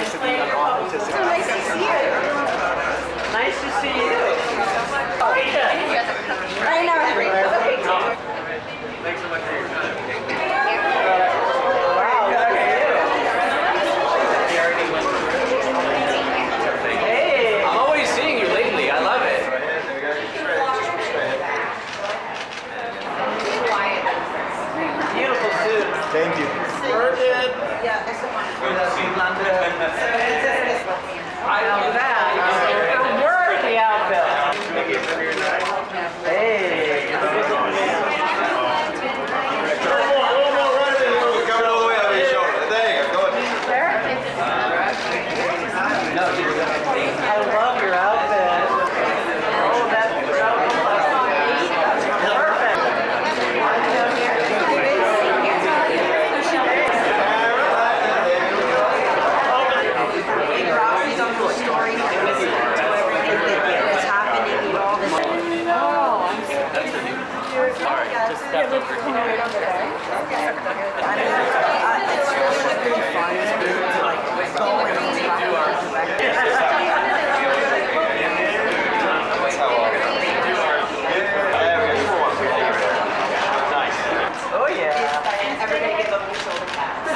nice to be on office. So nice to see you. Nice to see you. I know. Thanks so much for your time. Hey, I'm always seeing you lately. I love it. Beautiful suit. Thank you. Perfect. I love that. Word the outfit. Hey. Coming all the way out of your shoulder. There you go. I love your outfit. Oh, that's perfect. Oh yeah. Everybody give up the shoulder pads.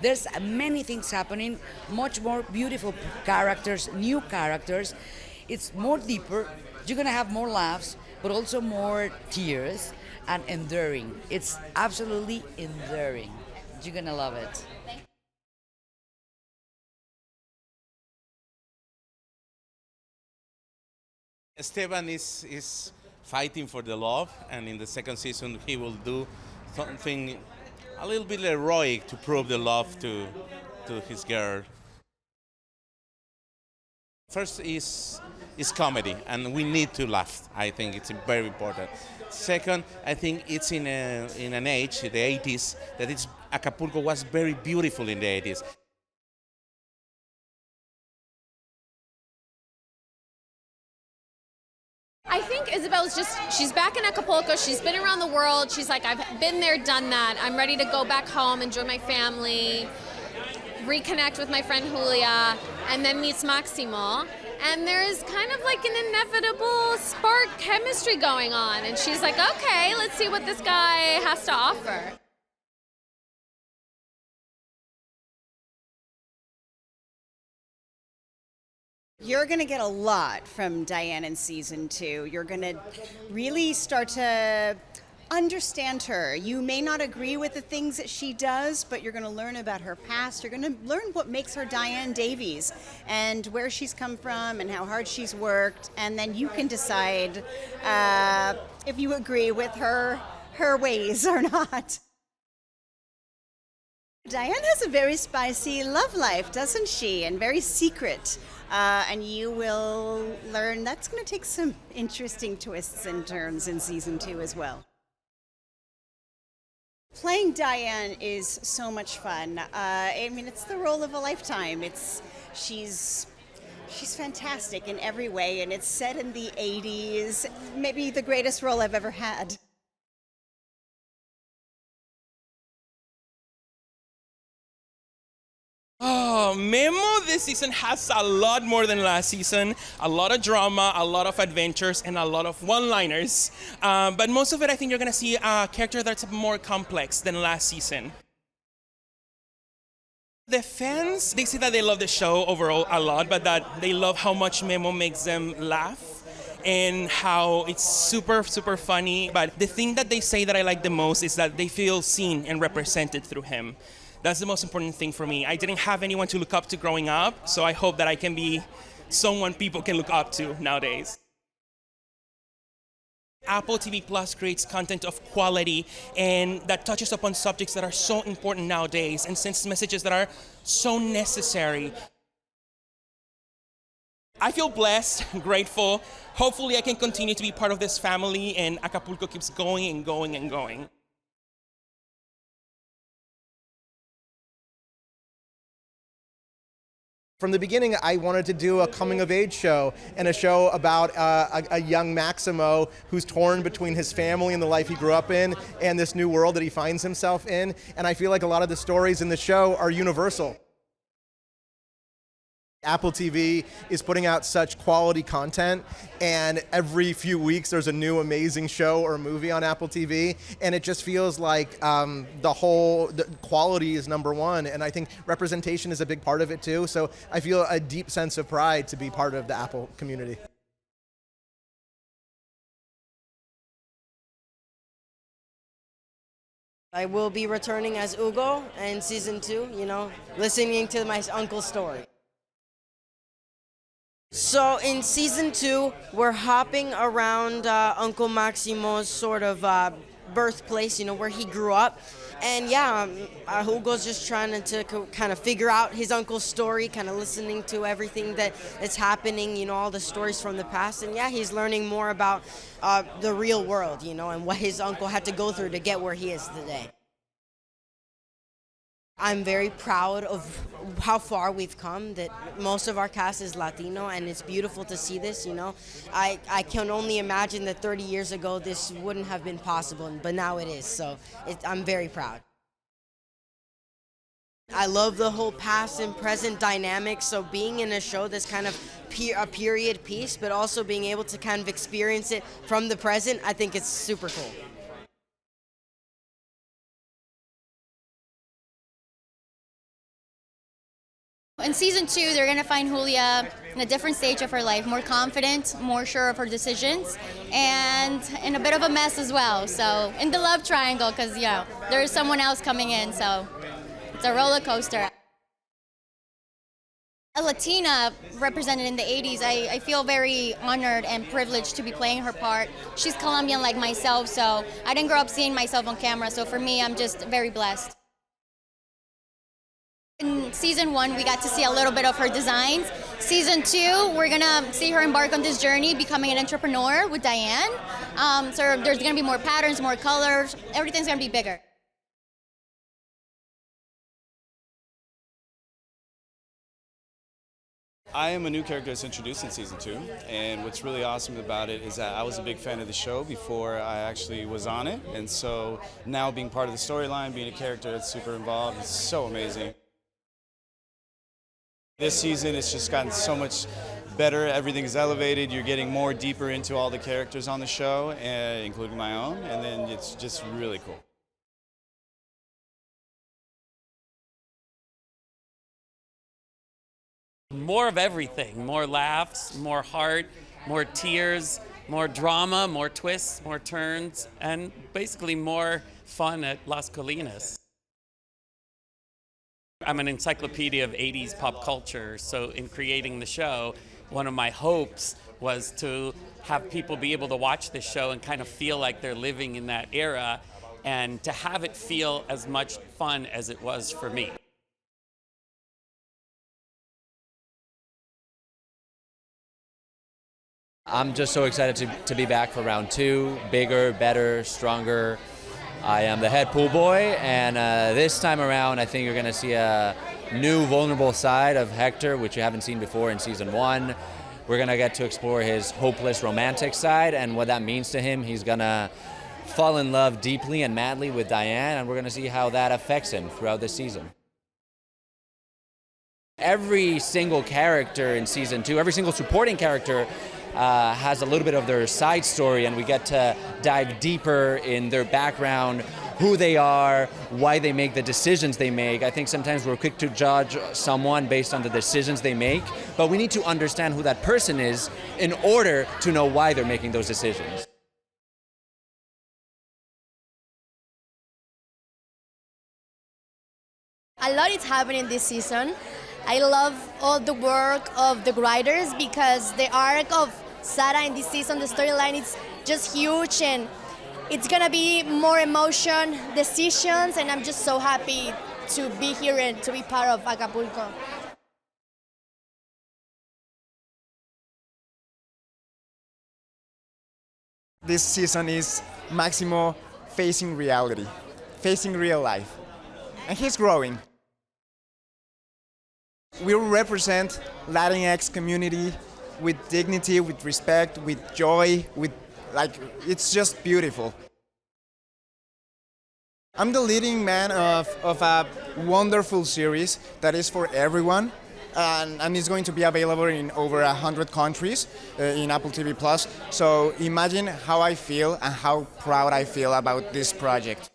There's many things happening, much more beautiful characters, new characters. It's more deeper. You're gonna have more laughs, but also more tears and enduring. It's absolutely enduring. You're gonna love it. Esteban is fighting for the love, and in the second season he will do something a little bit heroic to prove the love to his girl. First is comedy, and we need to laugh. I think it's very important. Second, I think it's in an age, the 80s, that Acapulco was very beautiful in the 80s. I think Isabel's she's back in Acapulco. She's been around the world. She's like, I've been there, done that. I'm ready to go back home, enjoy my family, reconnect with my friend Julia, and then meets Máximo. And there's kind of like an inevitable spark chemistry going on. And she's like, okay, let's see what this guy has to offer. You're going to get a lot from Diane in season 2. You're going to really start to understand her. You may not agree with the things that she does, but you're going to learn about her past. You're going to learn what makes her Diane Davies and where she's come from and how hard she's worked. And then you can decide if you agree with her ways or not. Diane has a very spicy love life, doesn't she? And very secret. And you will learn that's going to take some interesting twists and turns in season 2 as well. Playing Diane is so much fun. I mean, it's the role of a lifetime. She's fantastic in every way, and it's set in the 80s. Maybe the greatest role I've ever had. Oh, Memo this season has a lot more than last season. A lot of drama, a lot of adventures, and a lot of one-liners. But most of it, I think you're going to see a character that's more complex than last season. The fans, they say that they love the show overall a lot, but that they love how much Memo makes them laugh. and how it's super, super funny. But the thing that they say that I like the most is that they feel seen and represented through him. That's the most important thing for me. I didn't have anyone to look up to growing up, so I hope that I can be someone people can look up to nowadays. Apple TV Plus creates content of quality and that touches upon subjects that are so important nowadays and sends messages that are so necessary. I feel blessed, grateful. Hopefully I can continue to be part of this family and Acapulco keeps going and going and going. From the beginning, I wanted to do a coming-of-age show and a show about a young Máximo who's torn between his family and the life he grew up in and this new world that he finds himself in. And I feel like a lot of the stories in the show are universal. Apple TV is putting out such quality content, and every few weeks there's a new amazing show or movie on Apple TV, and it just feels like the quality is number one, and I think representation is a big part of it too, so I feel a deep sense of pride to be part of the Apple community. I will be returning as Hugo in season 2, listening to my uncle's story. So in season 2, we're hopping around Uncle Máximo's sort of birthplace, where he grew up. And yeah, Hugo's just trying to kind of figure out his uncle's story, kind of listening to everything that's happening, all the stories from the past. And yeah, he's learning more about the real world, and what his uncle had to go through to get where he is today. I'm very proud of how far we've come, that most of our cast is Latino, and it's beautiful to see this, I can only imagine that 30 years ago this wouldn't have been possible, but now it is, so I'm very proud. I love the whole past and present dynamic, so being in a show that's kind of a period piece, but also being able to kind of experience it from the present, I think it's super cool. In season 2, they're going to find Julia in a different stage of her life, more confident, more sure of her decisions, and in a bit of a mess as well. So in the love triangle, because there's someone else coming in, so it's a roller coaster. A Latina represented in the 80s, I feel very honored and privileged to be playing her part. She's Colombian like myself, so I didn't grow up seeing myself on camera, so for me, I'm just very blessed. In season 1, we got to see a little bit of her designs. Season 2, we're gonna see her embark on this journey, becoming an entrepreneur with Diane. So there's gonna be more patterns, more colors, everything's gonna be bigger. I am a new character that's introduced in season 2, and what's really awesome about it is that I was a big fan of the show before I actually was on it, and so now being part of the storyline, being a character that's super involved, is so amazing. This season, it's just gotten so much better. Everything's elevated. You're getting more deeper into all the characters on the show, including my own, and then it's just really cool. More of everything, more laughs, more heart, more tears, more drama, more twists, more turns, and basically more fun at Las Colinas. I'm an encyclopedia of 80s pop culture, so in creating the show, one of my hopes was to have people be able to watch this show and kind of feel like they're living in that era, and to have it feel as much fun as it was for me. I'm just so excited to be back for round 2, bigger, better, stronger. I am the head pool boy, and this time around I think you're going to see a new vulnerable side of Hector, which you haven't seen before in season 1. We're going to get to explore his hopeless romantic side and what that means to him. He's going to fall in love deeply and madly with Diane, and we're going to see how that affects him throughout this season. Every single character in season 2, every single supporting character has a little bit of their side story, and we get to dive deeper in their background who they are, why they make the decisions they make. I think sometimes we're quick to judge someone based on the decisions they make, but we need to understand who that person is in order to know why they're making those decisions. A lot is happening this season. I love all the work of the writers because the arc of Sarah in this season, the storyline is just huge, and it's gonna be more emotion, decisions, and I'm just so happy to be here and to be part of Acapulco. This season is Máximo facing reality, facing real life, and he's growing. We represent Latinx community with dignity, with respect, with joy, it's just beautiful. I'm the leading man of a wonderful series that is for everyone, and it's going to be available in over 100 countries in Apple TV+. So imagine how I feel and how proud I feel about this project.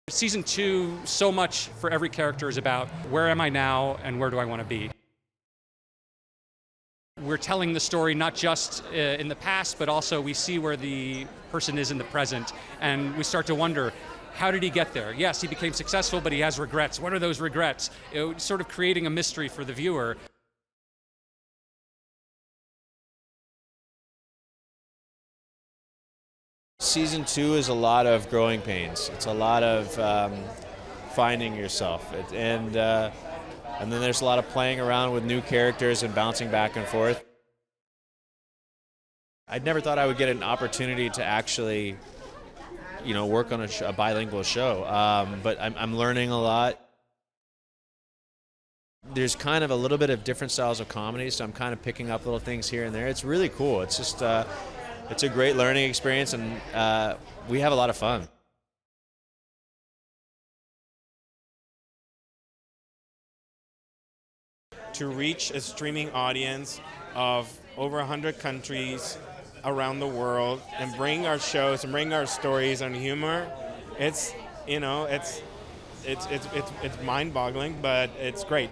Season 2, so much for every character is about where am I now and where do I want to be. We're telling the story not just in the past, but also we see where the person is in the present, and we start to wonder, how did he get there? Yes, he became successful, but he has regrets. What are those regrets? Sort of creating a mystery for the viewer. Season 2 is a lot of growing pains. It's a lot of finding yourself, and then there's a lot of playing around with new characters and bouncing back and forth. I'd never thought I would get an opportunity to actually, work on a bilingual show, but I'm learning a lot. There's kind of a little bit of different styles of comedy, so I'm kind of picking up little things here and there. It's really cool. It's just it's a great learning experience, and we have a lot of fun. To reach a streaming audience of over 100 countries around the world and bring our shows and bring our stories and humor, it's mind-boggling, but it's great.